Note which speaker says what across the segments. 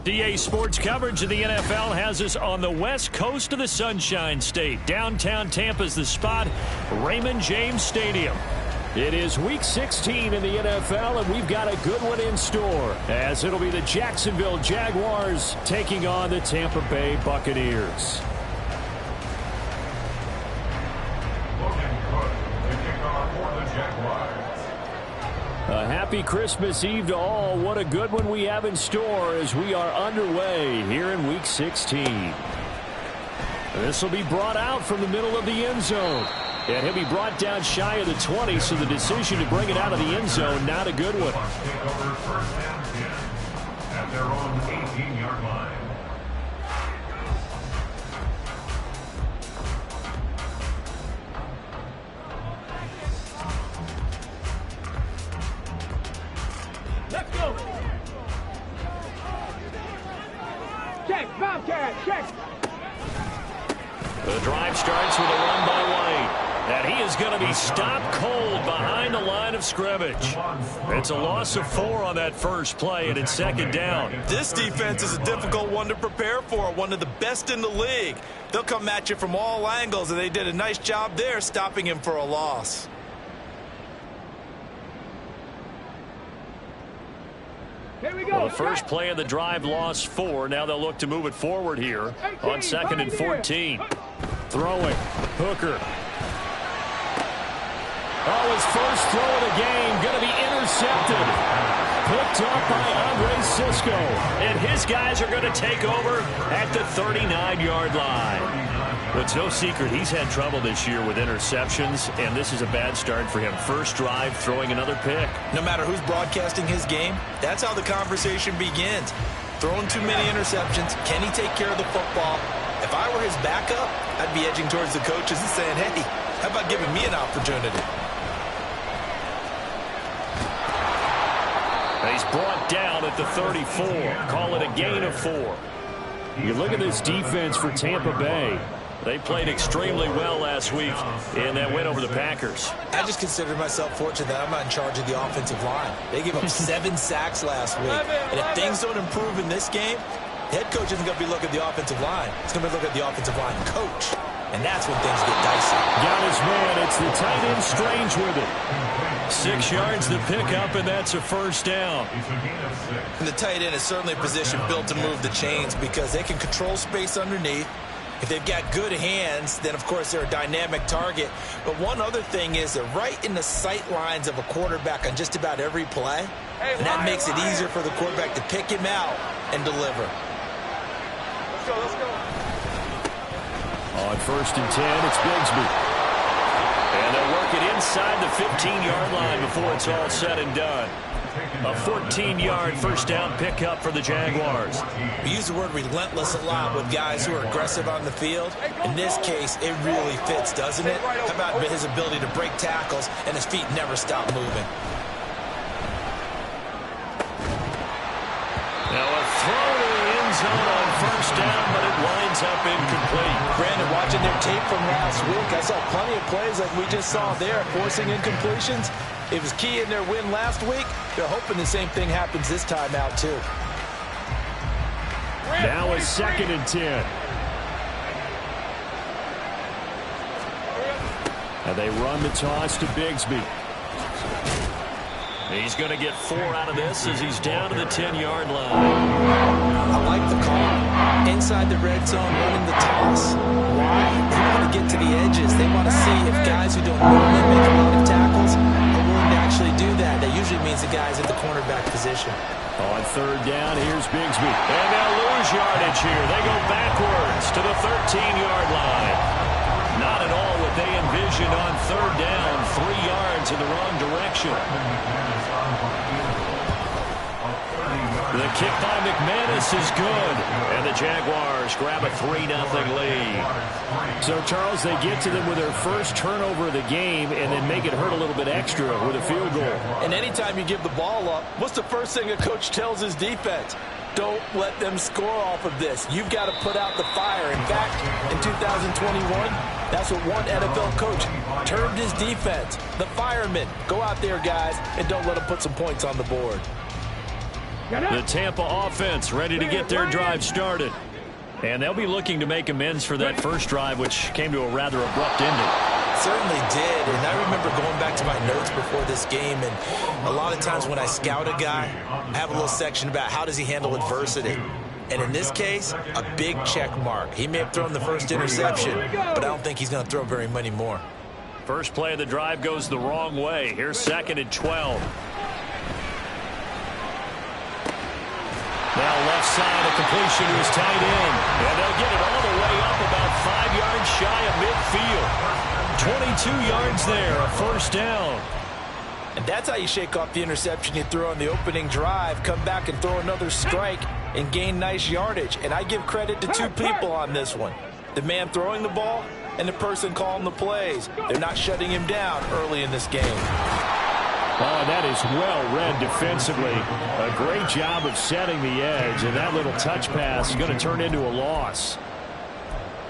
Speaker 1: DA Sports coverage of the NFL has us on the west coast of the Sunshine State. Downtown Tampa's the spot, Raymond James Stadium. It is Week 16 in the NFL, and we've got a good one in store, as it'll be the Jacksonville Jaguars taking on the Tampa Bay Buccaneers. A happy Christmas Eve to all. What a good one we have in store as we are underway here in Week 16. This will be brought out from the middle of the end zone. And he'll be brought down shy of the 20, so the decision to bring it out of the end zone, not a good one.
Speaker 2: At their own 18-yard line.
Speaker 3: Let's go. Check, Bobcat, check.
Speaker 1: The drive starts with a run by White. And he is going to be stopped cold behind the line of scrimmage. It's a loss of 4 on that first play, and it's second down.
Speaker 4: This defense is a difficult one to prepare for, one of the best in the league. They'll come at you from all angles, and they did a nice job there stopping him for a loss.
Speaker 3: Here we go.
Speaker 1: Well, the first play of the drive lost 4. Now they'll look to move it forward here on 2nd and 14. Throwing. Hooker. Oh, his first throw of the game going to be intercepted. Picked up by Andre Cisco. And his guys are going to take over at the 39-yard line. But it's no secret he's had trouble this year with interceptions, and this is a bad start for him. First drive, throwing another pick.
Speaker 4: No matter who's broadcasting his game, that's how the conversation begins. Throwing too many interceptions. Can he take care of the football? If I were his backup, I'd be edging towards the coaches and saying, hey, how about giving me an opportunity?
Speaker 1: He's brought down at the 34. Call it a gain of 4. You look at this defense for Tampa Bay. They played extremely well last week in that win over the Packers.
Speaker 4: I just consider myself fortunate that I'm not in charge of the offensive line. They gave up 7 sacks last week. And if things don't improve in this game, the head coach isn't going to be looking at the offensive line. He's going to be looking at the offensive line coach. And that's when things get dicey.
Speaker 1: Got his man. It's the tight end Strange with it. 6 yards the pickup, and that's a first down.
Speaker 4: And the tight end is certainly a position built to move the chains because they can control space underneath. If they've got good hands, then, of course, they're a dynamic target. But one other thing is they're right in the sight lines of a quarterback on just about every play. And that makes it easier for the quarterback to pick him out and deliver.
Speaker 3: Let's go, let's go.
Speaker 1: On 1st and 10, it's Bigsby. And they'll work it inside the 15-yard line before it's all said and done. A 14-yard first down pickup for the Jaguars.
Speaker 4: We use the word relentless a lot with guys who are aggressive on the field. In this case, it really fits, doesn't it? How about his ability to break tackles and his feet never stop moving?
Speaker 1: Now a throw to the end zone on first down, but it winds up incomplete.
Speaker 4: Brandon, watching their tape from last week, I saw plenty of plays like we just saw there, forcing incompletions. It was key in their win last week. They're hoping the same thing happens this time out, too.
Speaker 1: Now a 2nd and 10. And they run the toss to Bigsby. He's going to get 4 out of this as he's down to the 10-yard line.
Speaker 4: I like the call. Inside the red zone, running the toss. Why? They want to get to the edges. They want to see if guys who don't normally make a lot of tackles are willing to actually do that. That usually means the guys at the cornerback position.
Speaker 1: On 3rd down, here's Bigsby. And they'll lose yardage here. They go backwards to the 13-yard line. Not at all what they envisioned on 3rd down 3 yards in the wrong direction. The kick by McManus is good, and the Jaguars grab a 3-0 lead. So, Charles, they get to them with their first turnover of the game and then make it hurt a little bit extra with a field goal.
Speaker 4: And anytime you give the ball up, what's the first thing a coach tells his defense? Don't let them score off of this. You've got to put out the fire. In fact, in 2021, that's what one NFL coach termed his defense. The firemen. Go out there, guys, and don't let them put some points on the board.
Speaker 1: The Tampa offense ready to get their drive started. And they'll be looking to make amends for that first drive, which came to a rather abrupt ending.
Speaker 4: Certainly did, and I remember going back to my notes before this game, and a lot of times when I scout a guy, I have a little section about how does he handle adversity. And in this case, a big check mark. He may have thrown the first interception, but I don't think he's going to throw very many more.
Speaker 1: First play of the drive goes the wrong way. Here's 2nd and 12. Now left side, a completion to his tight end. And they'll get it all the way up about 5 yards shy of midfield. 22 yards there, a first down.
Speaker 4: And that's how you shake off the interception you threw on the opening drive. Come back and throw another strike and gain nice yardage. And I give credit to 2 people on this one. The man throwing the ball and the person calling the plays. They're not shutting him down early in this game.
Speaker 1: Oh, that is well read defensively. A great job of setting the edge, and that little touch pass is going to turn into a loss.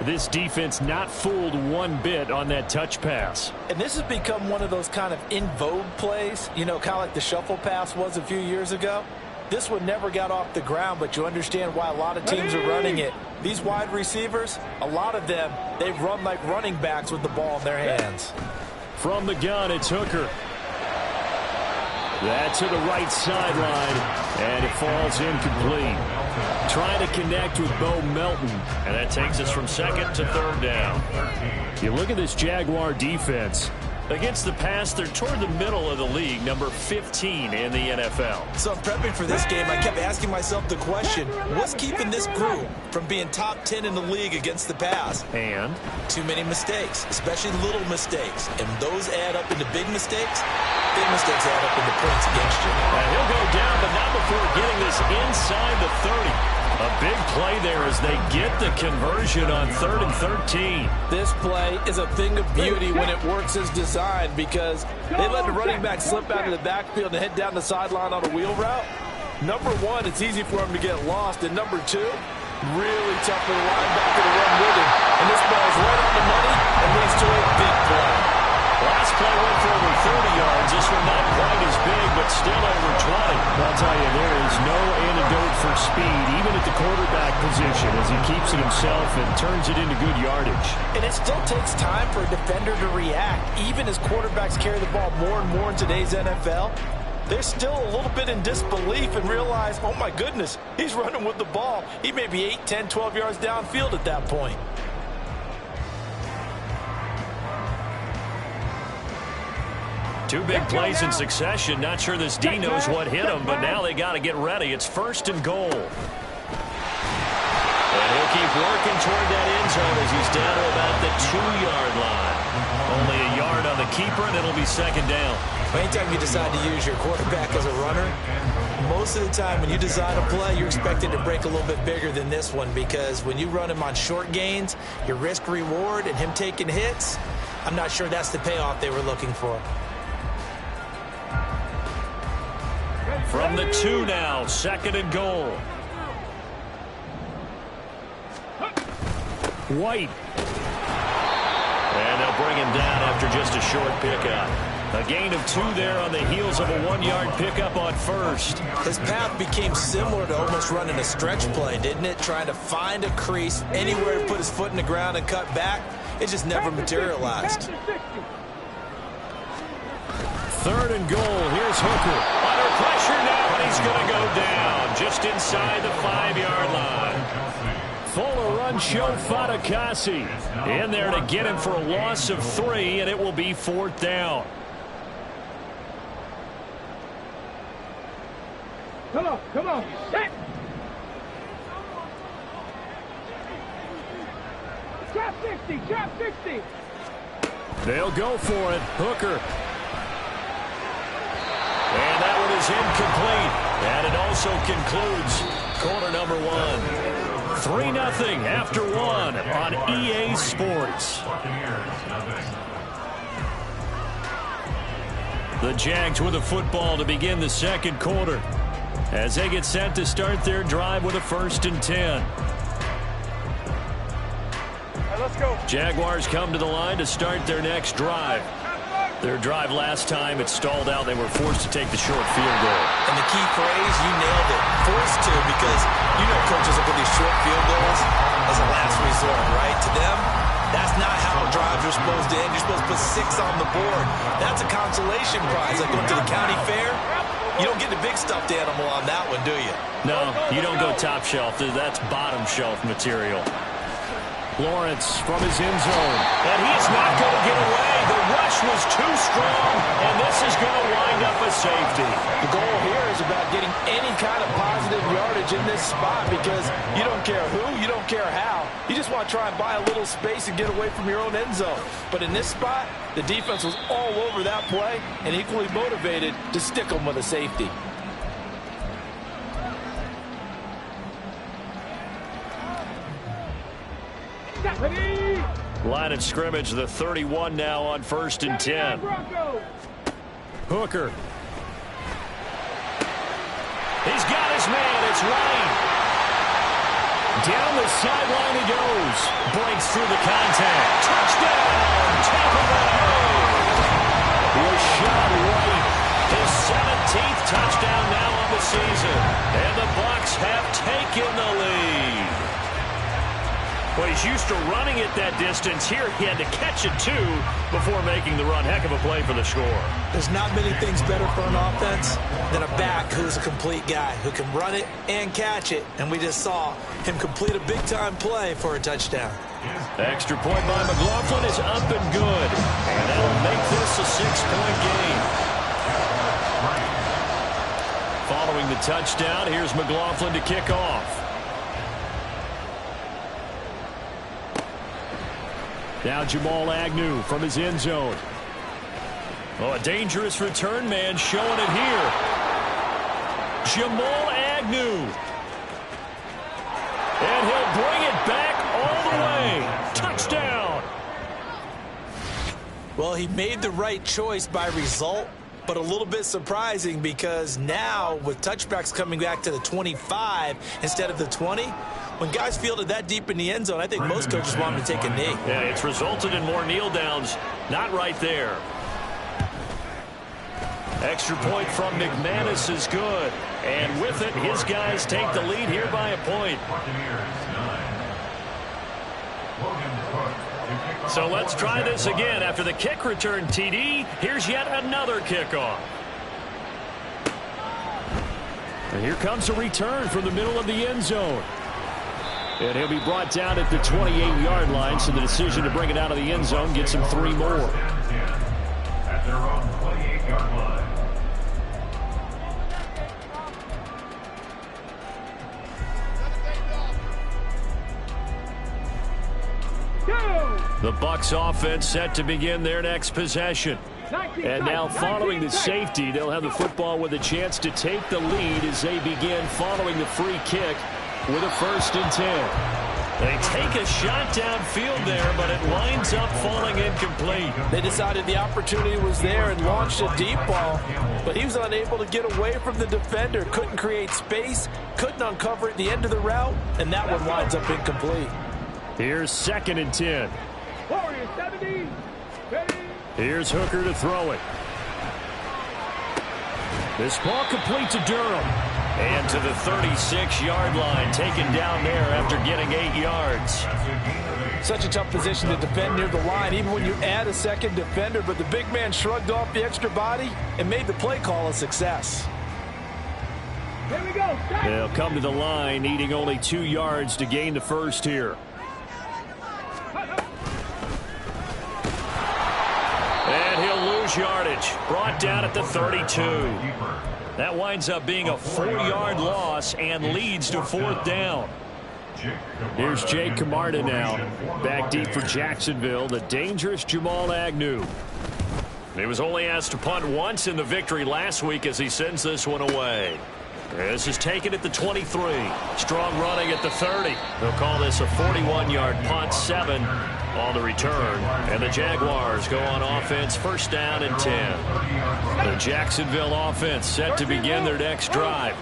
Speaker 1: This defense not fooled one bit on that touch pass.
Speaker 4: And this has become one of those kind of in vogue plays, you know, kind of like the shuffle pass was a few years ago. This one never got off the ground, but you understand why a lot of teams are running it. These wide receivers, a lot of them, they run like running backs with the ball in their hands.
Speaker 1: From the gun, it's Hooker. That to the right sideline, and it falls incomplete. Trying to connect with Bo Melton, and that takes us from 2nd to 3rd down. You look at this Jaguar defense. Against the pass, they're toward the middle of the league, number 15 in the NFL.
Speaker 4: So I'm prepping for this game. I kept asking myself the question, what's keeping this group from being top 10 in the league against the pass?
Speaker 1: And?
Speaker 4: Too many mistakes, especially little mistakes. And those add up into big mistakes. Big mistakes add up into points against you.
Speaker 1: He'll go down, but not before getting this inside the 30. A big play there as they get the conversion on 3rd and 13.
Speaker 4: This play is a thing of beauty when it works as designed because they let the running back slip out of the backfield and head down the sideline on a wheel route. Number one, it's easy for him to get lost. And number two, really tough for the linebacker to run with him. And this ball is right on the money and leads to a big play.
Speaker 1: Last play went for over 30 yards. This one not quite as big, but still over 20. I'll tell you, there is no antidote for speed, even at the quarterback position, as he keeps it himself and turns it into good yardage.
Speaker 4: And it still takes time for a defender to react. Even as quarterbacks carry the ball more and more in today's NFL, they're still a little bit in disbelief and realize, oh my goodness, he's running with the ball. He may be 8, 10, 12 yards downfield at that point.
Speaker 1: Two big plays in succession. Not sure this D knows what hit him, but now they got to get ready. It's 1st and goal. And he'll keep working toward that end zone as he's down to about the 2-yard line. Only a yard on the keeper, and it'll be 2nd down.
Speaker 4: Anytime you decide to use your quarterback as a runner, most of the time when you design a play, you're expected to break a little bit bigger than this one because when you run him on short gains, your risk-reward and him taking hits, I'm not sure that's the payoff they were looking for.
Speaker 1: From the 2 now, 2nd and goal. White. And they'll bring him down after just a short pickup. A gain of 2 there on the heels of a 1-yard pickup on 1st.
Speaker 4: His path became similar to almost running a stretch play, didn't it? Trying to find a crease, anywhere to put his foot in the ground and cut back. It just never materialized.
Speaker 1: 3rd and goal. Here's Hooker. Under pressure now, and he's going to go down just inside the 5-yard line. Fuller run show Fatukasi in there to get him for a loss of 3, and it will be 4th down.
Speaker 3: Come on. Set. Trap 60.
Speaker 1: They'll go for it. Hooker. And that one is incomplete. And it also concludes quarter number one. 3-0 after one on EA Sports. The Jags with a football to begin the second quarter as they get set to start their drive with a 1st and 10.
Speaker 3: Let's go.
Speaker 1: Jaguars come to the line to start their next drive. Their drive last time, it stalled out. They were forced to take the short field goal.
Speaker 4: And the key phrase, you nailed it, forced to, because you know coaches look at these short field goals as a last resort, right? To them, that's not how drives are supposed to end. You're supposed to put 6 on the board. That's a consolation prize. Like going to the county fair, you don't get the big stuffed animal on that one, do you?
Speaker 1: No, you don't go top shelf. That's bottom shelf material. Lawrence from his end zone. And he's not going to get away. The rush was too strong, and this is going to wind up a safety.
Speaker 5: The goal here is about getting any kind of positive yardage in this spot because you don't care who, you don't care how. You just want to try and buy a little space and get away from your own end zone. But in this spot, the defense was all over that play and equally motivated to stick them with a safety.
Speaker 1: Line of scrimmage, the 31 now on 1st and 10. Hooker. He's got his man. It's Wayne. Down the sideline he goes. Breaks through the contact. Touchdown, Tampa Bay. Rashad White, his 17th touchdown now on the season. And the Bucs have taken the lead. Well, he's used to running it that distance. Here he had to catch it, too, before making the run. Heck of a play for the score.
Speaker 4: There's not many things better for an offense than a back who's a complete guy who can run it and catch it. And we just saw him complete a big-time play for a touchdown.
Speaker 1: Extra point by McLaughlin is up and good. And that'll make this a 6-point game. Following the touchdown, here's McLaughlin to kick off. Now Jamal Agnew from his end zone. Oh, a dangerous return man showing it here. Jamal Agnew. And he'll bring it back all the way. Touchdown.
Speaker 4: Well, he made the right choice by result, but a little bit surprising because now with touchbacks coming back to the 25 instead of the 20, when guys fielded that deep in the end zone, I think most coaches want him to take a knee.
Speaker 1: Yeah, it's resulted in more kneel downs. Not right there. Extra point from McManus is good. And with it, his guys take the lead here by a point. So let's try this again. After the kick return TD, here's yet another kickoff. And here comes a return from the middle of the end zone. And he'll be brought down at the 28-yard line, so the decision to bring it out of the end zone gets him 3 more.
Speaker 2: At their own 28-yard line.
Speaker 1: The Bucs offense set to begin their next possession. And now following the safety, they'll have the football with a chance to take the lead as they begin following the free kick with a 1st and 10. They take a shot downfield there, but it winds up falling incomplete.
Speaker 5: They decided the opportunity was there and launched a deep ball, but he was unable to get away from the defender. Couldn't create space, couldn't uncover at the end of the route, and that one winds up incomplete.
Speaker 1: Here's 2nd and 10.
Speaker 3: Warriors 70. Ready.
Speaker 1: Here's Hooker to throw it. This ball complete to Durham. And to the 36-yard line, taken down there after getting 8 yards.
Speaker 5: Such a tough position to defend near the line, even when you add a second defender, but the big man shrugged off the extra body and made the play call a success.
Speaker 3: Here we go.
Speaker 1: They'll come to the line, needing only 2 yards to gain the first here. And he'll lose yardage. Brought down at the 32. That winds up being a 4-yard loss and leads to 4th down. Here's Jake Camarda now. Back deep for Jacksonville, the dangerous Jamal Agnew. He was only asked to punt once in the victory last week as he sends this one away. This is taken at the 23. Strong running at the 30. They'll call this a 41-yard punt, 7 on the return. And the Jaguars go on offense, first down and 10. The Jacksonville offense set to begin their next drive.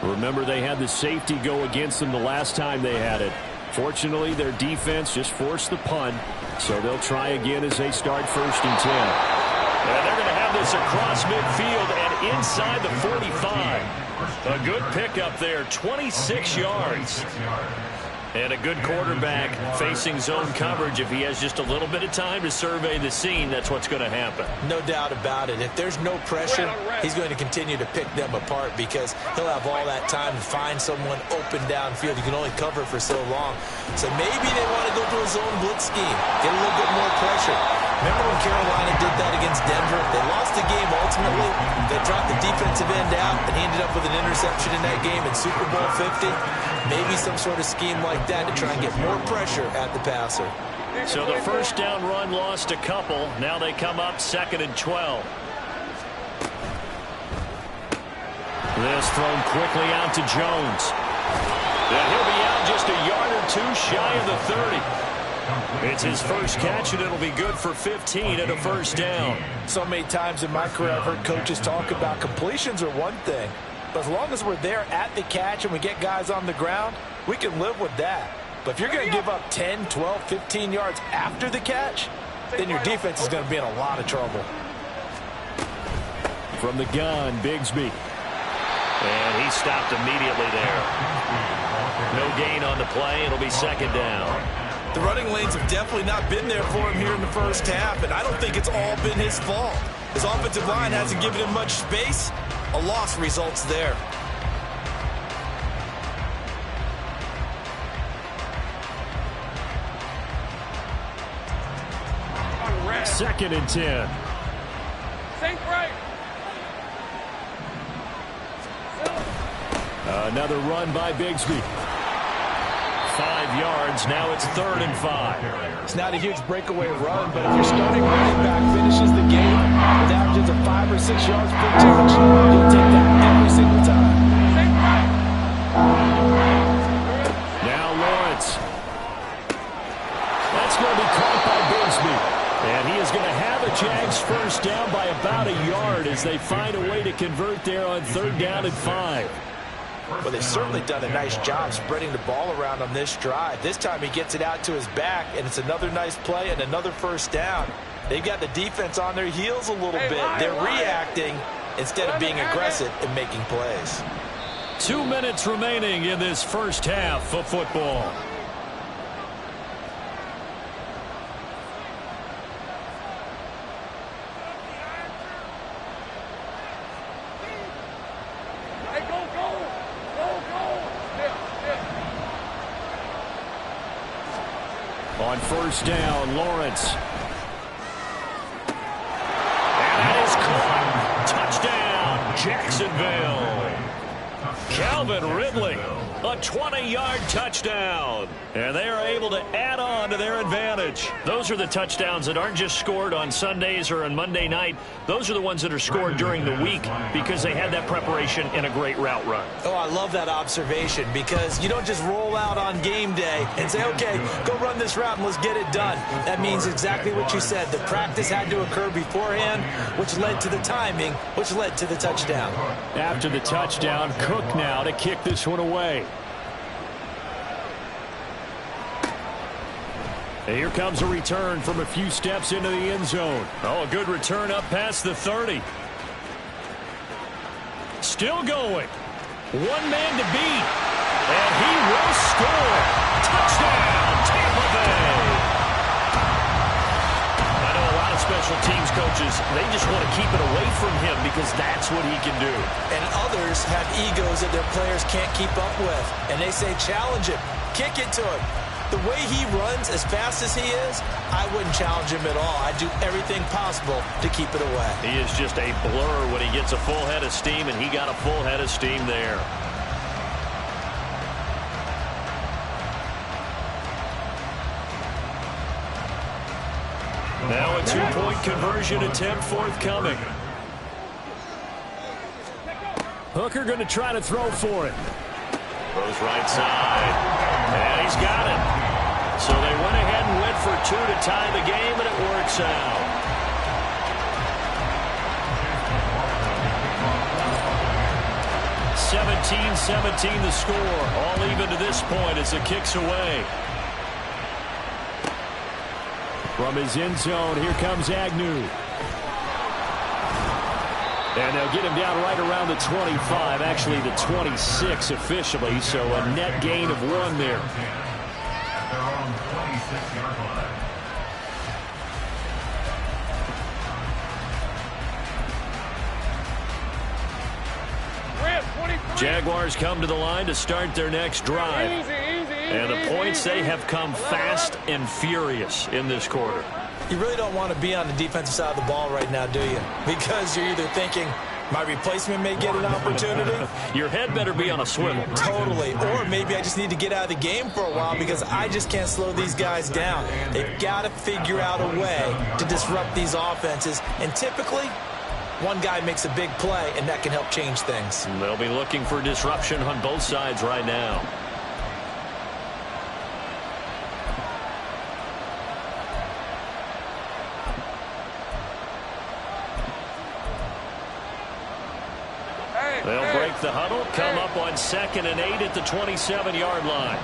Speaker 1: Remember, they had the safety go against them the last time they had it. Fortunately, their defense just forced the punt, so they'll try again as they start first and 10. And they're going to have this across midfield and inside the 45. A good pickup there, 26 yards. And a good quarterback facing zone coverage. If he has just a little bit of time to survey the scene, that's what's going to happen.
Speaker 4: No doubt about it. If there's no pressure, he's going to continue to pick them apart because he'll have all that time to find someone open downfield. You can only cover for so long. So maybe they want to go to a zone blitz scheme, get a little bit more pressure. Remember when Carolina did that against Denver? They lost the game ultimately. They dropped the defensive end out, and he ended up with an interception in that game in Super Bowl 50. Maybe some sort of scheme like that to try and get more pressure at the passer.
Speaker 1: So the first down run lost a couple. Now they come up 2nd and 12. This thrown quickly out to Jones. And he'll be out just a yard or two shy of the 30. It's his first catch, and it'll be good for 15 and a first down.
Speaker 5: So many times in my career I've heard coaches talk about completions are one thing. But as long as we're there at the catch and we get guys on the ground, we can live with that. But if you're going to give up 10, 12, 15 yards after the catch, then your defense is going to be in a lot of trouble.
Speaker 1: From the gun, Bigsby. And he stopped immediately there. No gain on the play. It'll be second down.
Speaker 4: The running lanes have definitely not been there for him here in the first half, and I don't think it's all been his fault. His offensive line hasn't given him much space. A loss results there.
Speaker 1: Second and 10.
Speaker 3: Sink right.
Speaker 1: Another run by Bigsby. 5 yards. Now it's 3rd and 5.
Speaker 5: It's not a huge breakaway run, but if your starting running back finishes the game with averages of 5 or 6 yards per touch, you'll take that every single time.
Speaker 1: Now Lawrence. That's going to be caught by Bigsby. And he is going to have a Jags first down by about a yard as they find a way to convert there on 3rd down and 5.
Speaker 5: Well, they've certainly done a nice job spreading the ball around on this drive. This time he gets it out to his back, and it's another nice play and another first down. They've got the defense on their heels a little bit. They're reacting instead of being aggressive and making plays.
Speaker 1: 2 minutes remaining in this first half of football. On first down, Lawrence. And that is caught. Touchdown, Jacksonville. Calvin Ridley, a 20-yard touchdown. And they are able to add on to their advantage. Those are the touchdowns that aren't just scored on Sundays or on Monday night. Those are the ones that are scored during the week because they had that preparation and a great route run.
Speaker 4: Oh, I love that observation because you don't just roll out on game day and say, okay, go run this route and let's get it done. That means exactly what you said. The practice had to occur beforehand, which led to the timing, which led to the touchdown.
Speaker 1: After the touchdown, Cook now to kick this one away. And here comes a return from a few steps into the end zone. Oh, a good return up past the 30. Still going. One man to beat. And he will score. Touchdown, Tampa Bay. I know a lot of special teams coaches, they just want to keep it away from him because that's what he can do.
Speaker 4: And others have egos that their players can't keep up with. And they say, challenge him. Kick it to him. The way he runs, as fast as he is, I wouldn't challenge him at all. I'd do everything possible to keep it away.
Speaker 1: He is just a blur when he gets a full head of steam, and he got a full head of steam there. Now a two-point conversion attempt forthcoming. Hooker going to try to throw for it. Goes right side. And he's got it. So they went ahead and went for two to tie the game, and it works out. (17-17) the score. All even to this point as it kicks away. From his end zone, here comes Agnew. And they'll get him down right around the 25, actually the 26 officially, so a net gain of 1 there.
Speaker 2: At their own 26-yard line.
Speaker 1: Jaguars come to the line to start their next drive. And the points, they have come fast and furious in this quarter.
Speaker 4: You really don't want to be on the defensive side of the ball right now, do you? Because you're either thinking, my replacement may get an opportunity.
Speaker 1: Your head better be on a swivel.
Speaker 4: Totally. Or maybe I just need to get out of the game for a while because I just can't slow these guys down. They've got to figure out a way to disrupt these offenses. And typically, one guy makes a big play, and that can help change things.
Speaker 1: They'll be looking for disruption on both sides right now. They'll break the huddle, come up on 2nd and 8 at the 27-yard line.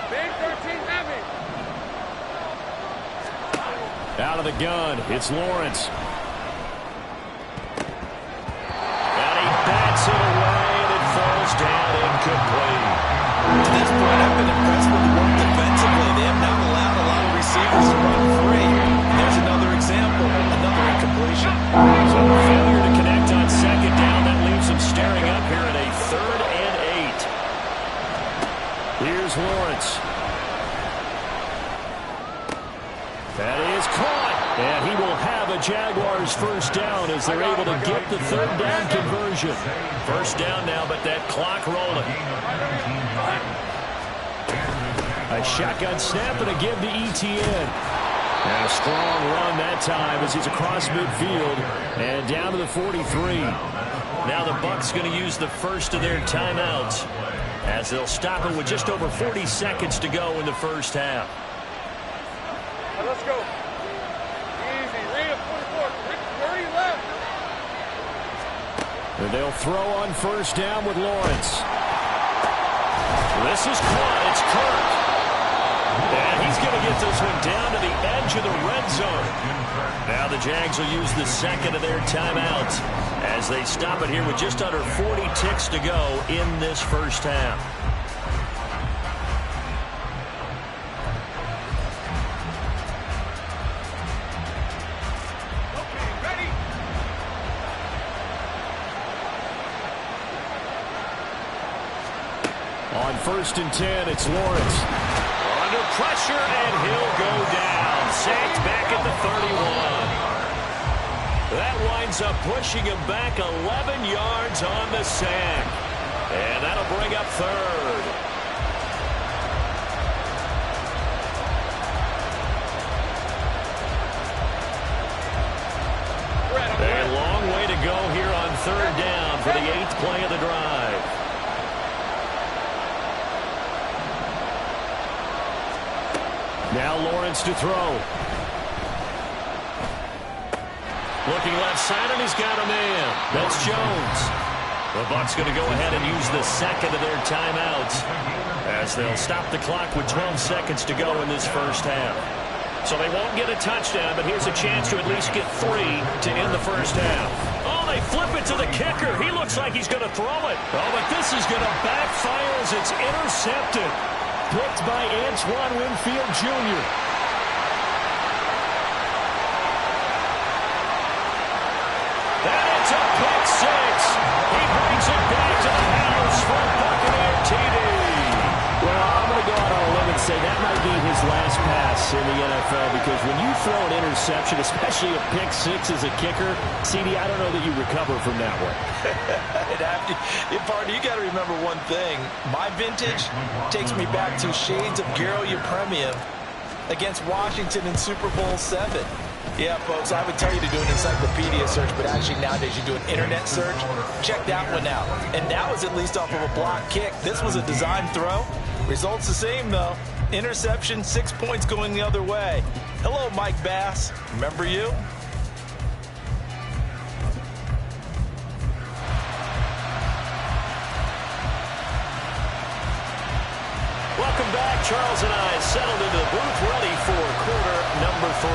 Speaker 3: Big 13 heavy.
Speaker 1: Out of the gun, it's Lawrence. And he bats it away, and it falls down incomplete.
Speaker 4: At this point, I've been impressed with the work defensively. They have not allowed a lot of receivers to run free. And there's another example, another incompletion.
Speaker 1: So a failure to connect on 2nd down. That leaves them staring up here at a 3rd and 8. Here's Lawrence. That is caught. And he will have a Jaguars first down as they're able to get the 3rd down conversion. First down now, but that clock rolling. A shotgun snap and a give to ETN. And a strong run that time as he's across midfield and down to the 43. Now the Bucs going to use the first of their timeouts as they'll stop it with just over 40 seconds to go in the first half.
Speaker 3: Let's go. Easy. Read 44. 30 left.
Speaker 1: And they'll throw on first down with Lawrence. This is caught. It's Kirk. And he's going to get this one down to the edge of the red zone. Now the Jags will use the second of their timeouts as they stop it here with just under 40 ticks to go in this first half. On 1st and 10, it's Lawrence. Under pressure, and he'll go down. Sacked back at the 31. That winds up pushing him back 11 yards on the sack. And that'll bring up 3rd. A long way to go here on 3rd down for the 8th play of the drive. Now Lawrence to throw. Looking left side, and he's got a man. That's Jones. The Bucs going to go ahead and use the second of their timeouts as they'll stop the clock with 12 seconds to go in this first half. So they won't get a touchdown, but here's a chance to at least get 3 to end the first half. Oh, they flip it to the kicker. He looks like he's going to throw it. Oh, but this is going to backfire as it's intercepted. Picked by Antoine Winfield Jr. And it's a pick 6. He brings it back to the house for Buccaneer TD. Well, I'm going to go out on a limb and say that might be his last pass in the NFL because when you throw an interception, especially a pick 6 as a kicker, CD, I don't know that you recover from that one.
Speaker 4: Partner, you got to remember one thing. My vintage takes me back to shades of Garo Yepremian against Washington in Super Bowl 7. Yeah, folks, I would tell you to do an encyclopedia search, but actually nowadays you do an internet search. Check that one out. And that was at least off of a block kick. This was a design throw. Results the same, though. Interception, 6 points going the other way. Hello, Mike Bass. Remember you?
Speaker 1: Welcome back. Charles and I settled into the booth, ready for quarter number 3.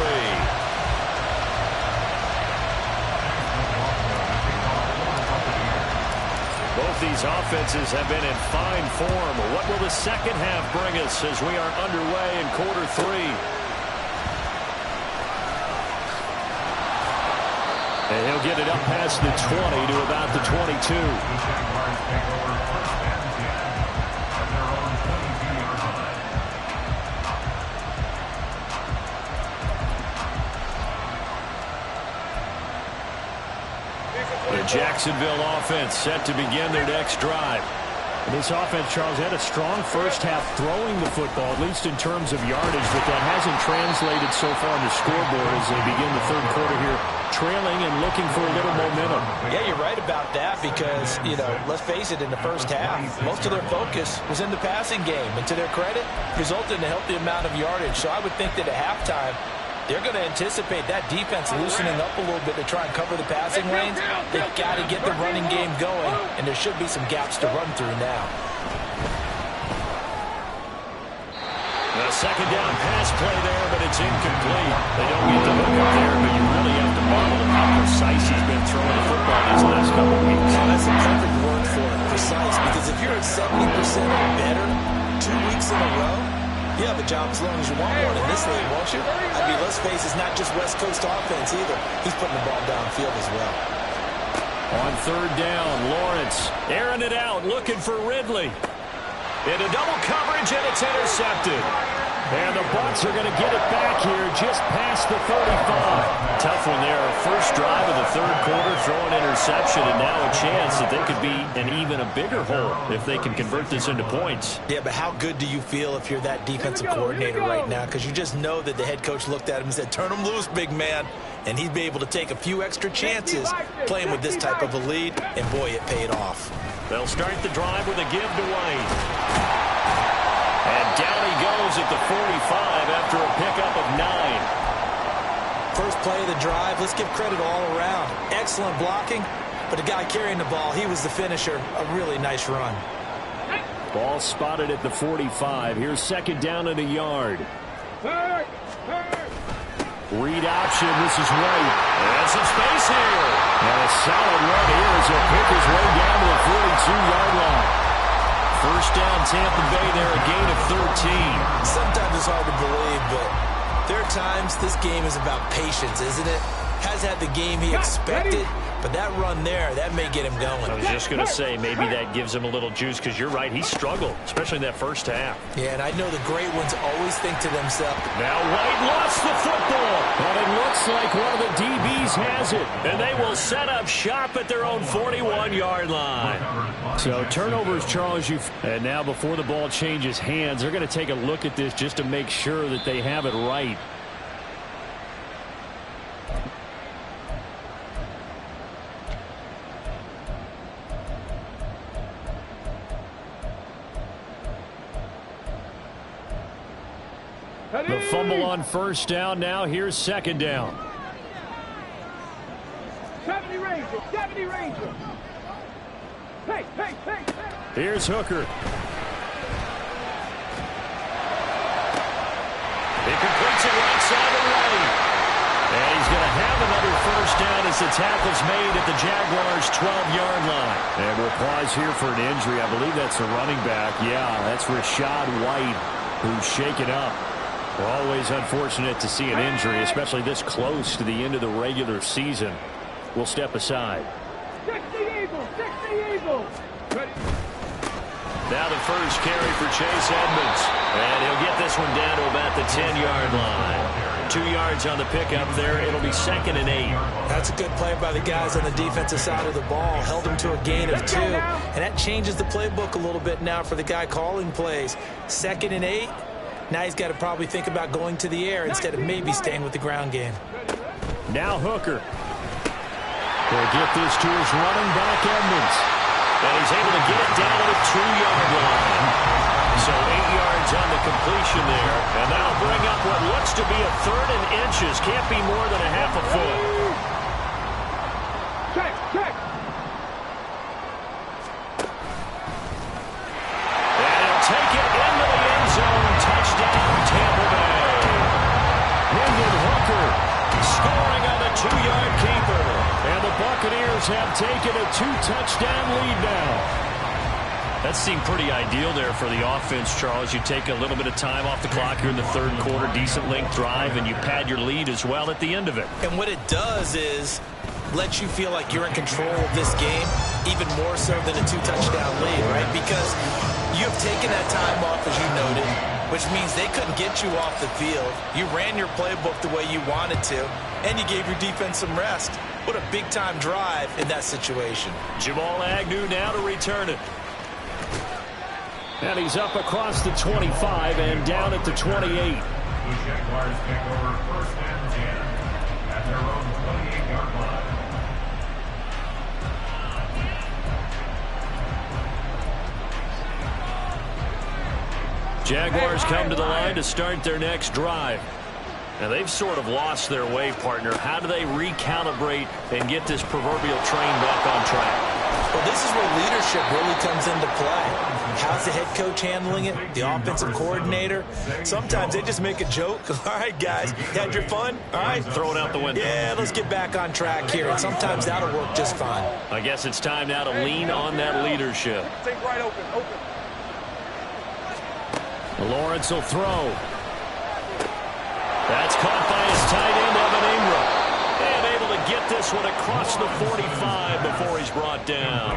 Speaker 1: Both these offenses have been in fine form. What will the second half bring us as we are underway in quarter 3? And he'll get it up past the 20 to about the 22. The Jacksonville offense set to begin their next drive. This offense, Charles, had a strong first half throwing the football, at least in terms of yardage, but that hasn't translated so far on the scoreboard as they begin the third quarter here, trailing and looking for a little momentum.
Speaker 4: Yeah, you're right about that because, let's face it, in the first half, most of their focus was in the passing game. And to their credit, resulted in a healthy amount of yardage. So I would think that at halftime, they're going to anticipate that defense loosening up a little bit to try and cover the passing lanes. They've got to get the running game going, and there should be some gaps to run through now.
Speaker 1: A second down pass play there, but it's incomplete. They don't get the hook up there, but you really have to marvel at how precise he's been throwing the football these last couple of weeks.
Speaker 4: Well, that's a perfect word for it, precise, because if you're at 70% or better 2 weeks in a row, you have a job as long as you want one in this league, won't you? I mean, let's face it, it's not just West Coast offense either. He's putting the ball downfield as well.
Speaker 1: On third down, Lawrence airing it out, looking for Ridley. Into double coverage, and it's intercepted. And the Bucs are going to get it back here just past the 35. Tough one there. First drive of the third quarter, throwing interception, and now a chance that they could be an even a bigger hole if they can convert this into points.
Speaker 4: Yeah, but how good do you feel if you're that defensive coordinator right now? Because you just know that the head coach looked at him and said, turn him loose, big man. And he'd be able to take a few extra chances playing with this type of a lead, and boy, it paid off.
Speaker 1: They'll start the drive with a give to Wayne. And down he goes at the 45 after a pickup of 9.
Speaker 4: First play of the drive, let's give credit all around. Excellent blocking, but the guy carrying the ball, he was the finisher. A really nice run.
Speaker 1: Ball spotted at the 45. Here's second down and a yard. Read option, this is White. And some space here. And a solid run here as he'll pick his way down to the 42-yard line. First down, Tampa Bay there, a gain of 13.
Speaker 4: Sometimes it's hard to believe, but there are times this game is about patience, isn't it? Has had the game he expected, but that run there, that may get him going.
Speaker 1: I was just going to say, maybe that gives him a little juice, because you're right, he struggled, especially in that first half.
Speaker 4: Yeah, and I know the great ones always think to themselves.
Speaker 1: Now White lost the football, and it looks like one of the DBs has it, and they will set up shop at their own 41-yard line. So turnovers, Charles, and now before the ball changes hands, they're going to take a look at this just to make sure that they have it right. The fumble on first down. Now here's second down.
Speaker 3: 70 Ranger, 70 Ranger. Hey.
Speaker 1: Here's Hooker. He completes it right side of the lane. And he's going to have another first down as the tackle's made at the Jaguars' 12-yard line. And we'll pause here for an injury. I believe that's the running back. Yeah, that's Rashad White, who's shaken up. Always unfortunate to see an injury, especially this close to the end of the regular season. We'll step aside.
Speaker 3: 60 Eagles, 60 Eagles.
Speaker 1: Now the first carry for Chase Edmonds. And he'll get this one down to about the 10-yard line. 2 yards on the pickup there. It'll be 2nd and 8.
Speaker 4: That's a good play by the guys on the defensive side of the ball. Held him to a gain of 2. And that changes the playbook a little bit now for the guy calling plays. 2nd and 8. Now he's got to probably think about going to the air instead of maybe staying with the ground game.
Speaker 1: Now Hooker. He'll get this to his running back, Edmonds. And he's able to get it down to the 2-yard line. So 8 yards on the completion there. And that'll bring up what looks to be a 3rd and inches. Can't be more than a half a foot.
Speaker 3: Check, check.
Speaker 1: And he'll take it into the end zone. Touchdown, Tampa Bay. Hendon Hooker scoring on the 2-yard keeper. And the Buccaneers have taken a 2-touchdown lead now. That seemed pretty ideal there for the offense, Charles. You take a little bit of time off the clock here in the 3rd quarter, decent length drive, and you pad your lead as well at the end of it.
Speaker 4: And what it does is let you feel like you're in control of this game, even more so than a 2-touchdown lead, right? Because you have taken that time off, as you noted, which means they couldn't get you off the field. You ran your playbook the way you wanted to, and you gave your defense some rest. What a big-time drive in that situation.
Speaker 1: Jamal Agnew now to return it. And he's up across the 25 and down at the 28.
Speaker 2: The Jaguars take over 1st and 10 at their own 28-yard line.
Speaker 1: Jaguars come to the line to start their next drive. Now, they've sort of lost their way, partner. How do they recalibrate and get this proverbial train back on track?
Speaker 4: Well, this is where leadership really comes into play. How's the head coach handling it? The offensive coordinator? Sometimes they just make a joke. All right, guys, you had your fun? All right.
Speaker 1: Throw it out the window.
Speaker 4: Yeah, let's get back on track here. And sometimes that'll work just fine.
Speaker 1: I guess it's time now to lean on that leadership.
Speaker 3: Take right open, open.
Speaker 1: Lawrence will throw. That's caught by his tight end, Evan Ingram. And able to get this one across the 45 before he's brought down.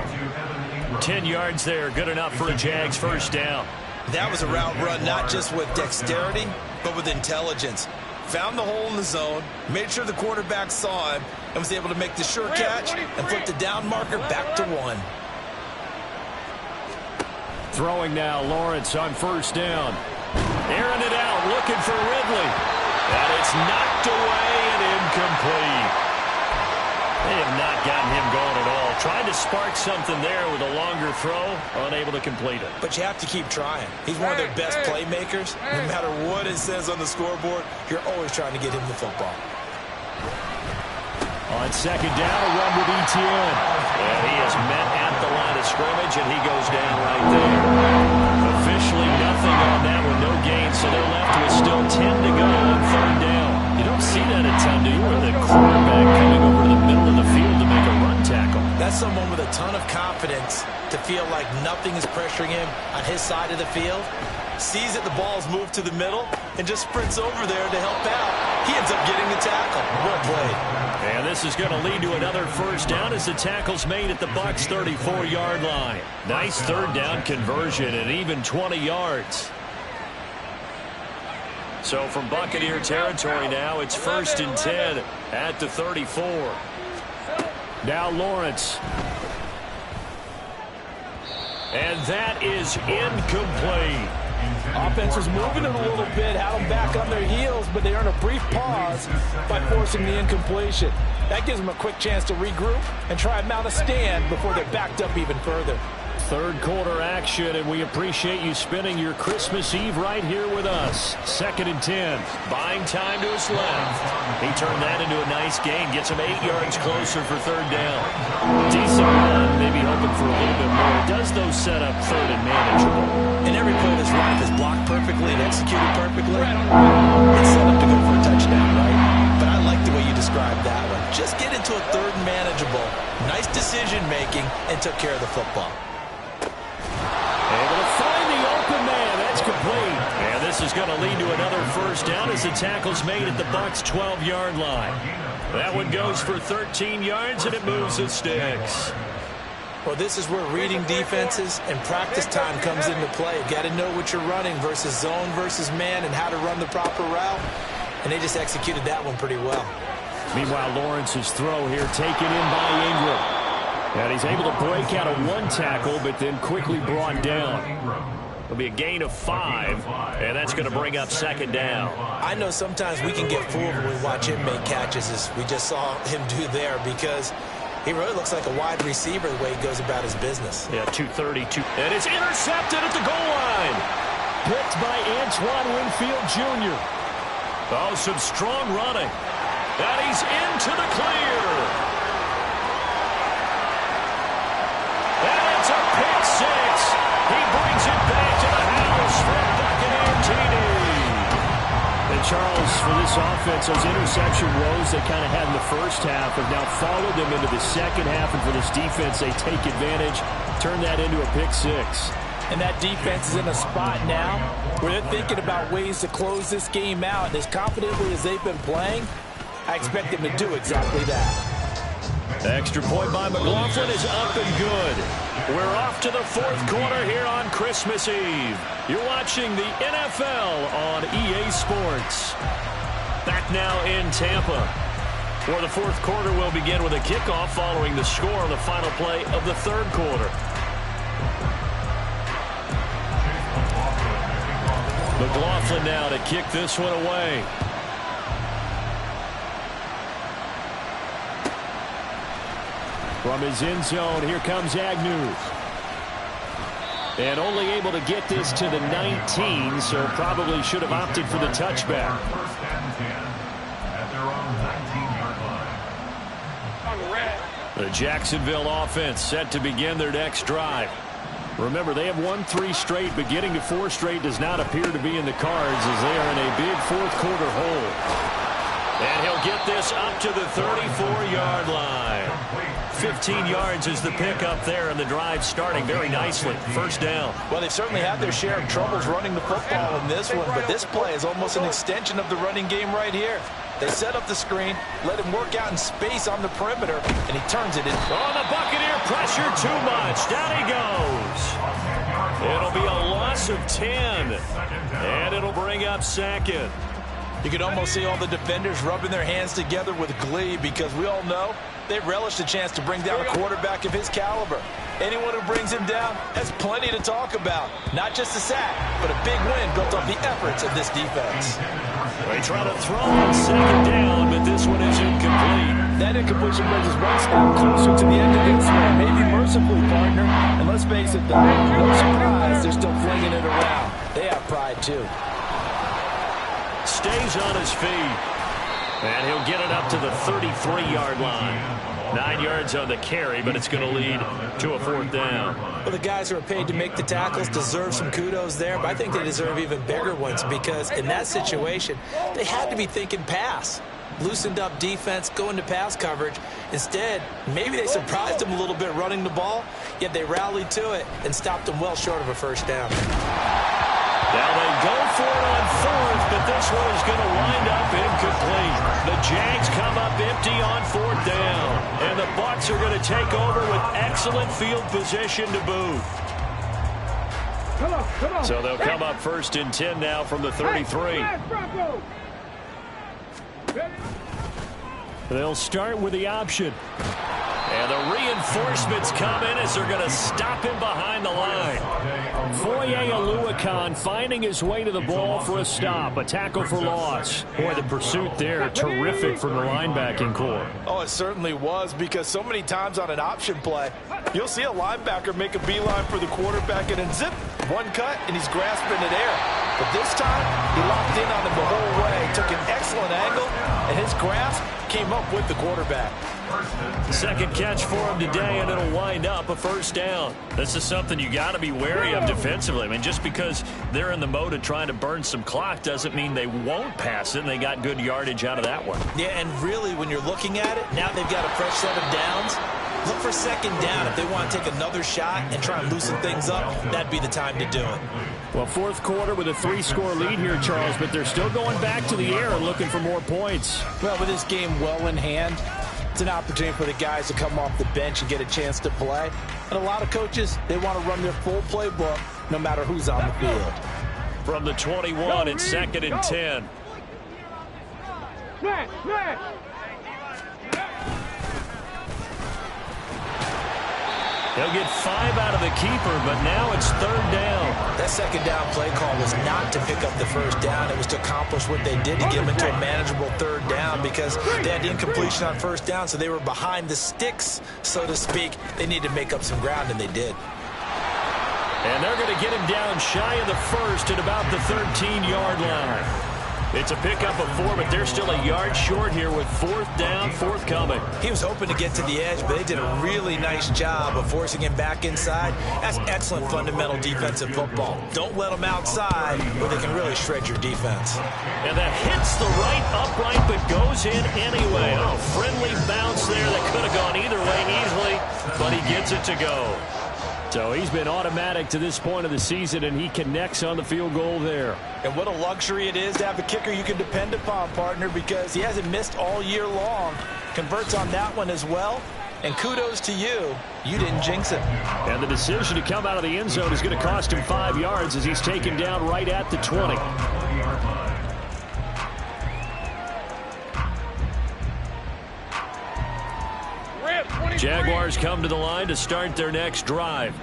Speaker 1: 10 yards there, good enough for a Jags 1st down.
Speaker 4: That was a route run not just with dexterity, but with intelligence. Found the hole in the zone, made sure the quarterback saw him, and was able to make the sure catch and flip the down marker back to 1.
Speaker 1: Throwing now, Lawrence on 1st down. Airing it out, looking for Ridley. And it's knocked away and incomplete. They have not gotten him going at all. Tried to spark something there with a longer throw, unable to complete it.
Speaker 4: But you have to keep trying. He's one of their best playmakers. No matter what it says on the scoreboard, you're always trying to get him the football.
Speaker 1: On 2nd down, a run with Etienne. And he is met at the line of scrimmage, and he goes down right there. Officially nothing on that one, no gain, so they're left with still 10 to go on 3rd down. You don't see that a ton, do you? Where the quarterback coming over to the middle of the field to make a run tackle.
Speaker 4: That's someone with a ton of confidence to feel like nothing is pressuring him on his side of the field. Sees that the ball's moved to the middle and just sprints over there to help out. He ends up getting the tackle. Well played.
Speaker 1: And this is going to lead to another 1st down as the tackle's made at the Bucs' 34-yard line. Nice 3rd down conversion and even 20 yards. So from Buccaneer territory now, it's 1st and 10 at the 34. Now Lawrence. And that is incomplete.
Speaker 5: Offense was moving it a little bit, had them back on their heels, but they earn a brief pause by forcing the incompletion. That gives them a quick chance to regroup and try and mount a stand before they're backed up even further.
Speaker 1: 3rd quarter action, and we appreciate you spending your Christmas Eve right here with us. 2nd and 10. Buying time to his left. He turned that into a nice gain. Gets him 8 yards closer for 3rd down. Decent run, maybe hoping for a little bit more. It does, though, set up 3rd and manageable.
Speaker 4: And every play of his life is blocked perfectly and executed perfectly. It's set up to go for a touchdown, right? But I like the way you described that one. Just get into a 3rd and manageable. Nice decision-making and took care of the football.
Speaker 1: Able to find the open man. That's complete. And this is going to lead to another 1st down as the tackle's made at the Bucs' 12-yard line. That one goes for 13 yards, and it moves the sticks.
Speaker 4: Well, this is where reading defenses and practice time comes into play. Got to know what you're running versus zone versus man and how to run the proper route. And they just executed that one pretty well.
Speaker 1: Meanwhile, Lawrence's throw here taken in by Ingram. And he's able to break out of 1 tackle, but then quickly brought down. It'll be a gain of 5, and that's going to bring up second down.
Speaker 4: I know sometimes we can get fooled when we watch him make catches, as we just saw him do there, because he really looks like a wide receiver the way he goes about his business.
Speaker 1: Yeah, 232. And it's intercepted at the goal line. Picked by Antoine Winfield Jr. Oh, some strong running. And he's into the clear. And it's a pick 6. He brings it back to the house for Buccaneer TD. And Charles, for this offense, those interception woes they kind of had in the first half have now followed them into the second half. And for this defense, they take advantage, turn that into a pick 6.
Speaker 5: And that defense is in a spot now where they're thinking about ways to close this game out. And as confidently as they've been playing, I expect them to do exactly that.
Speaker 1: Extra point by McLaughlin is up and good. We're off to the fourth quarter here on Christmas Eve. You're watching the NFL on EA Sports. Back now in Tampa. For the fourth quarter, we'll begin with a kickoff following the score on the final play of the third quarter. McLaughlin now to kick this one away. From his end zone, here comes Agnew. And only able to get this to the 19, so probably should have opted for the touchback.
Speaker 2: First and 10 at their own 19-yard line.
Speaker 1: The Jacksonville offense set to begin their next drive. Remember, they have won 3 straight, but getting to 4 straight does not appear to be in the cards as they are in a big fourth quarter hole. And he'll get this up to the 34-yard line. 15 yards is the pickup there, and the drive starting very nicely. First down.
Speaker 5: Well, they've certainly had their share of troubles running the football in this one, but this play is almost an extension of the running game right here. They set up the screen, let him work out in space on the perimeter, and he turns it in.
Speaker 1: Oh, the Buccaneer pressure too much. Down he goes. It'll be a loss of 10, and it'll bring up second.
Speaker 5: You can almost see all the defenders rubbing their hands together with glee because we all know they relish the chance to bring down a quarterback of his caliber. Anyone who brings him down has plenty to talk about. Not just a sack, but a big win built off the efforts of this defense.
Speaker 1: They try to throw on second down, but this one is incomplete.
Speaker 5: That incompletion brings us one step closer to the end of this one. Maybe mercifully, partner. And let's face it, though, no surprise, they're still flinging it around. They have pride, too.
Speaker 1: Stays on his feet. And he'll get it up to the 33-yard line. 9 yards on the carry, but it's going to lead to a fourth down.
Speaker 4: Well, the guys who are paid to make the tackles deserve some kudos there, but I think they deserve even bigger ones because in that situation, they had to be thinking pass. Loosened up defense, going to pass coverage. Instead, maybe they surprised them a little bit running the ball, yet they rallied to it and stopped them well short of a first down.
Speaker 1: Now they go for it on fourth, but this one is going to wind up incomplete. The Jags come up empty on fourth down, and the Bucs are going to take over with excellent field position to boot.
Speaker 3: Come on.
Speaker 1: So they'll come up first and 10 now from the 33. They'll start with the option. And the reinforcements come in as they're going to stop him behind the line. Foye Oluokun finding his way to the ball for a stop. A tackle for loss. Boy, the pursuit there, terrific from the linebacking core.
Speaker 5: Oh, it certainly was, because so many times on an option play, you'll see a linebacker make a beeline for the quarterback and then zip, one cut, and he's grasping it air. But this time, he locked in on him the whole way, took an excellent angle, and his grasp came up with the quarterback.
Speaker 1: Second catch for him today, and it'll wind up a first down. This is something you got to be wary of defensively. I mean, just because they're in the mode of trying to burn some clock doesn't mean they won't pass it, and they got good yardage out of that one.
Speaker 4: Yeah, and really, when you're looking at it, now they've got a fresh set of downs. Look for second down. If they want to take another shot and try and loosen things up, that'd be the time to do it.
Speaker 1: Well, fourth quarter with a 3-score lead here, Charles, but they're still going back to the air and looking for more points.
Speaker 5: Well, with this game well in hand, it's an opportunity for the guys to come off the bench and get a chance to play. And a lot of coaches, they want to run their full playbook no matter who's on the field.
Speaker 1: From the 21, it's second and 10. They'll get 5 out of the keeper, but now it's 3rd down.
Speaker 4: That second down play call was not to pick up the first down. It was to accomplish what they did to get them into a manageable 3rd down because they had incompletion on 1st down, so they were behind the sticks, so to speak. They needed to make up some ground, and they did.
Speaker 1: And they're going to get him down shy of the 1st at about the 13-yard line. It's a pickup of 4, but they're still a yard short here with 4th down forthcoming.
Speaker 4: He was hoping to get to the edge, but they did a really nice job of forcing him back inside. That's excellent fundamental defensive football. Don't let them outside where they can really shred your defense.
Speaker 1: And that hits the right upright, but goes in anyway. A friendly bounce there that could have gone either way easily, but he gets it to go. So he's been automatic to this point of the season, and he connects on the field goal there.
Speaker 4: And what a luxury it is to have a kicker you can depend upon, partner, because he hasn't missed all year long. Converts on that one as well. And kudos to you. You didn't jinx it.
Speaker 1: And the decision to come out of the end zone is going to cost him 5 yards as he's taken down right at the 20. Jaguars come to the line to start their next drive.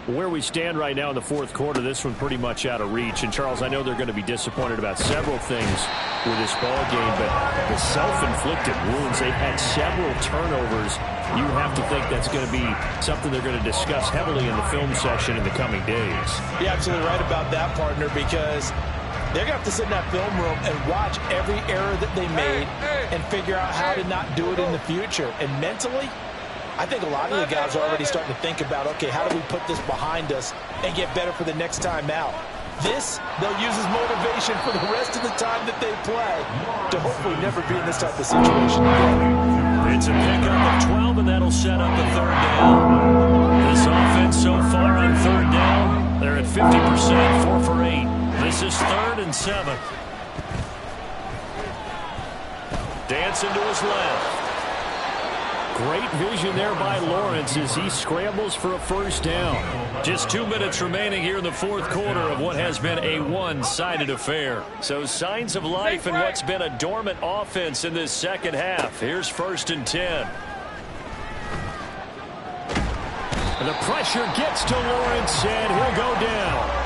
Speaker 1: Where we stand right now in the 4th quarter, this one pretty much out of reach. And, Charles, I know they're going to be disappointed about several things with this ball game, but the self-inflicted wounds, they've had several turnovers. You have to think that's going to be something they're going to discuss heavily in the film session in the coming days.
Speaker 5: You're absolutely right about that, partner, because they're going to have to sit in that film room and watch every error that they made and figure out how to not do it in the future. And mentally, I think a lot of the guys are already starting to think about, okay, how do we put this behind us and get better for the next time out? This, they'll use as motivation for the rest of the time that they play to hopefully never be in this type of situation again.
Speaker 1: It's a pickup of 12, and that'll set up the 3rd down. This offense so far on 3rd down, they're at 50%, 4 for 8. This is 3rd and 7. Dancing to his left. Great vision there by Lawrence as he scrambles for a 1st down. Just 2 minutes remaining here in the 4th quarter of what has been a one-sided affair. So signs of life in what's been a dormant offense in this second half. Here's 1st and 10. And the pressure gets to Lawrence, and he'll go down.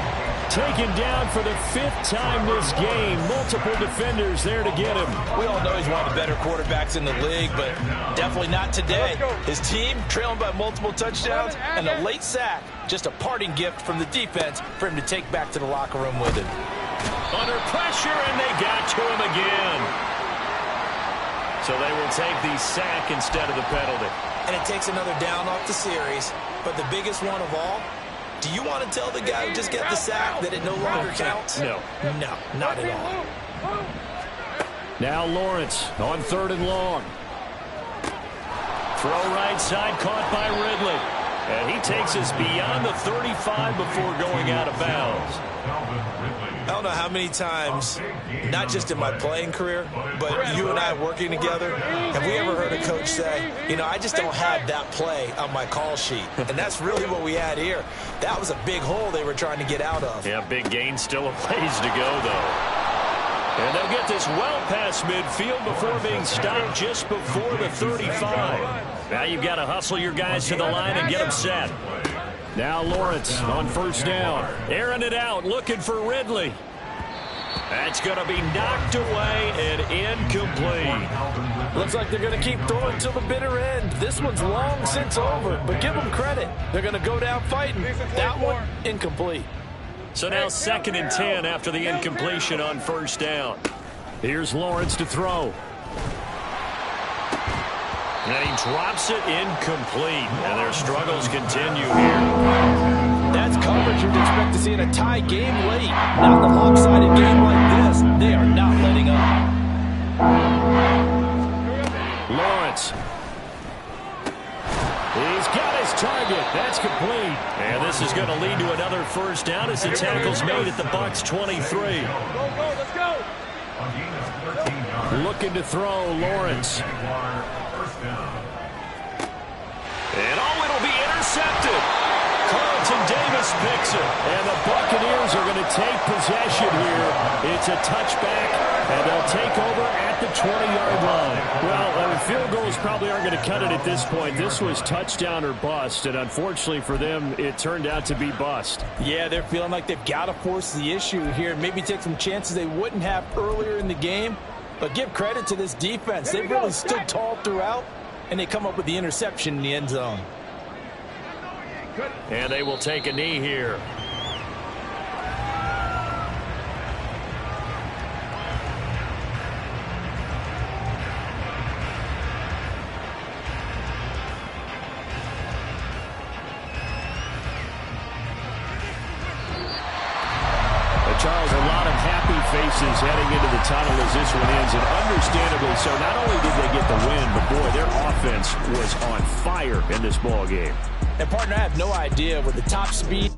Speaker 1: Taken down for the 5th time this game. Multiple defenders there to get him.
Speaker 5: We all know he's one of the better quarterbacks in the league, but definitely not today. His team trailing by multiple touchdowns and a late sack. Just a parting gift from the defense for him to take back to the locker room with him.
Speaker 1: Under pressure, and they got to him again. So they will take the sack instead of the penalty.
Speaker 4: And it takes another down off the series. But the biggest one of all, do you want to tell the guy who just got the sack that it no longer counts?
Speaker 1: No.
Speaker 4: No, not at all.
Speaker 1: Now Lawrence on 3rd and long. Throw right side, caught by Ridley. And he takes us beyond the 35 before going out of bounds.
Speaker 4: I don't know how many times, not just in my playing career, but you and I working together, have we ever heard a coach say, you know, I just don't have that play on my call sheet. And that's really what we had here. That was a big hole they were trying to get out of.
Speaker 1: Yeah, big gain, still a ways to go, though. And they'll get this well past midfield before being stopped just before the 35. Now you've got to hustle your guys to the line and get them set. Now Lawrence on 1st down. Airing it out, looking for Ridley. That's going to be knocked away and incomplete.
Speaker 5: Looks like they're going to keep throwing till the bitter end. This one's long since over, but give them credit. They're going to go down fighting. That one, incomplete.
Speaker 1: So now 2nd and 10 after the incompletion on 1st down. Here's Lawrence to throw. And he drops it incomplete. And their struggles continue here.
Speaker 5: That's coverage you'd expect to see in a tie game late. Not in a lopsided game like this. They are not letting up.
Speaker 1: Lawrence. He's got his target. That's complete. And this is going to lead to another 1st down as the tackle's made at the Bucs 23.
Speaker 3: Let's go.
Speaker 1: Looking to throw, Lawrence. And it'll be intercepted. Carlton Davis picks it. And the Buccaneers are going to take possession here. It's a touchback, and they'll take over at the 20-yard line. Well, field goals probably aren't going to cut it at this point. This was touchdown or bust, and unfortunately for them, it turned out to be bust.
Speaker 5: Yeah, they're feeling like they've got to force the issue here and maybe take some chances they wouldn't have earlier in the game. But give credit to this defense. They've really stood tall throughout, and they come up with the interception in the end zone.
Speaker 1: And they will take a knee here. Charles, a lot of happy faces heading into the tunnel as this one ends, and understandably so. Not only did they get the win, but boy, their offense was on fire in this ball game.
Speaker 5: And partner, I have no idea with the top speed.